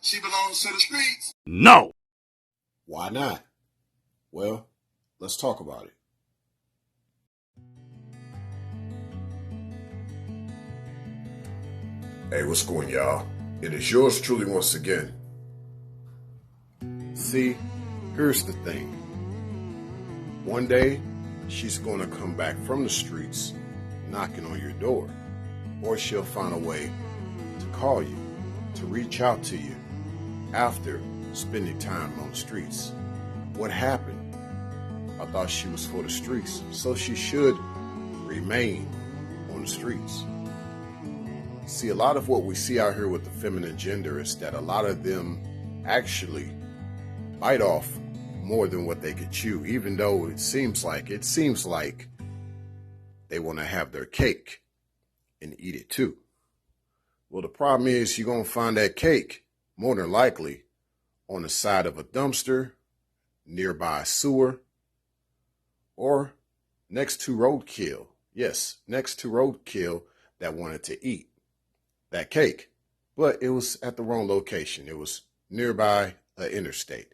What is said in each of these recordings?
She belongs to the streets. No. Why not? Well, let's talk about it. Hey, what's going, y'all? It is yours truly once again. See, here's the thing. One day, she's going to come back from the streets knocking on your door, or she'll find a way to call you, to reach out to you after spending time on the streets. What happened? I thought she was for the streets, so she should remain on the streets. See, a lot of what we see out here with the feminine gender is that a lot of them actually bite off more than what they could chew, even though it seems like they want to have their cake and eat it too. Well, the problem is you're going to find that cake more than likely on the side of a dumpster, nearby a sewer, or next to roadkill. Yes, next to roadkill that wanted to eat that cake, but it was at the wrong location. It was nearby an interstate.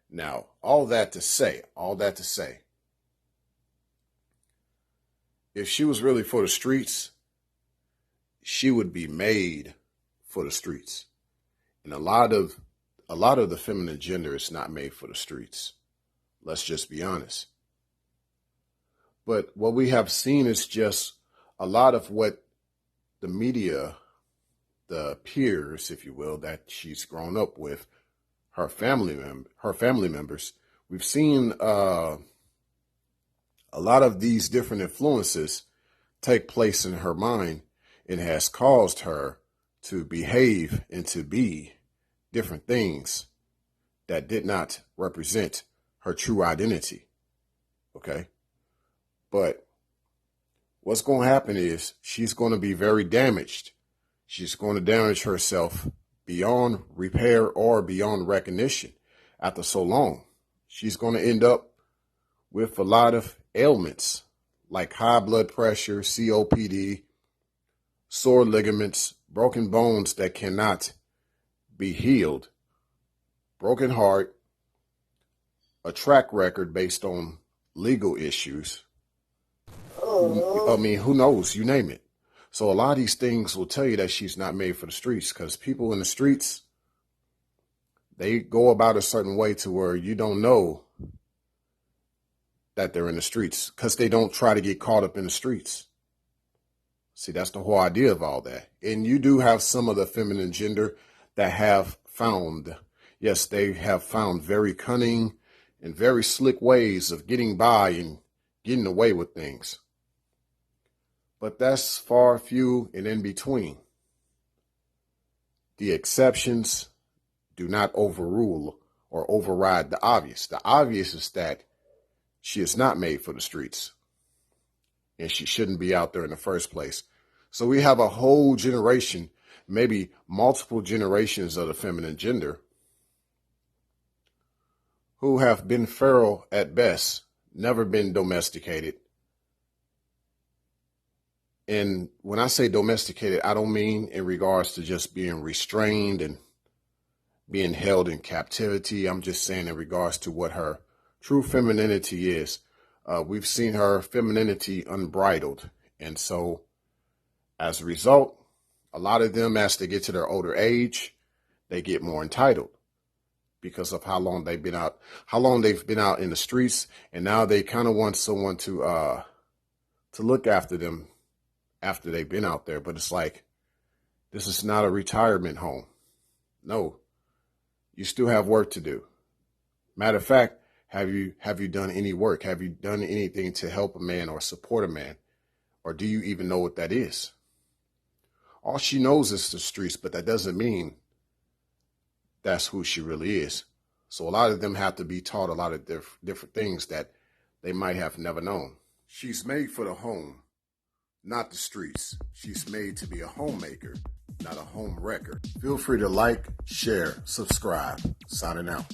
Now, all that to say, if she was really for the streets, she would be made for the streets. And a lot of the feminine gender is not made for the streets. Let's just be honest. But what we have seen is just a lot of what the media, the peers, if you will, that she's grown up with, her family members, we've seen a lot of these different influences take place in her mind, and has caused her to behave and to be different things that did not represent her true identity. Okay? But what's going to happen is she's going to be very damaged. She's going to damage herself beyond repair or beyond recognition after so long. She's going to end up with a lot of ailments like high blood pressure, COPD, sore ligaments, broken bones that cannot be healed, broken heart, a track record based on legal issues. I mean, who knows? You name it. So a lot of these things will tell you that she's not made for the streets, because people in the streets, they go about a certain way to where you don't know that they're in the streets, because they don't try to get caught up in the streets. See, that's the whole idea of all that. And you do have some of the feminine gender that have found, yes, they have found very cunning and very slick ways of getting by and getting away with things. But that's far few and in between. The exceptions do not overrule or override the obvious. The obvious is that she is not made for the streets, and she shouldn't be out there in the first place. So we have a whole generation, maybe multiple generations of the feminine gender, who have been feral at best, never been domesticated. And when I say domesticated, I don't mean in regards to just being restrained and being held in captivity. I'm just saying in regards to what her true femininity is. We've seen her femininity unbridled. And so as a result, a lot of them, as they get to their older age, they get more entitled because of how long they've been out in the streets. And now they kind of want someone to look after them after they've been out there. But it's like, this is not a retirement home. No, you still have work to do. Matter of fact, have you done any work? Have you done anything to help a man or support a man? Or do you even know what that is? All she knows is the streets, but that doesn't mean that's who she really is. So a lot of them have to be taught a lot of different things that they might have never known. She's made for the home, not the streets. She's made to be a homemaker, not a home wrecker. Feel free to like, share, subscribe. Signing out.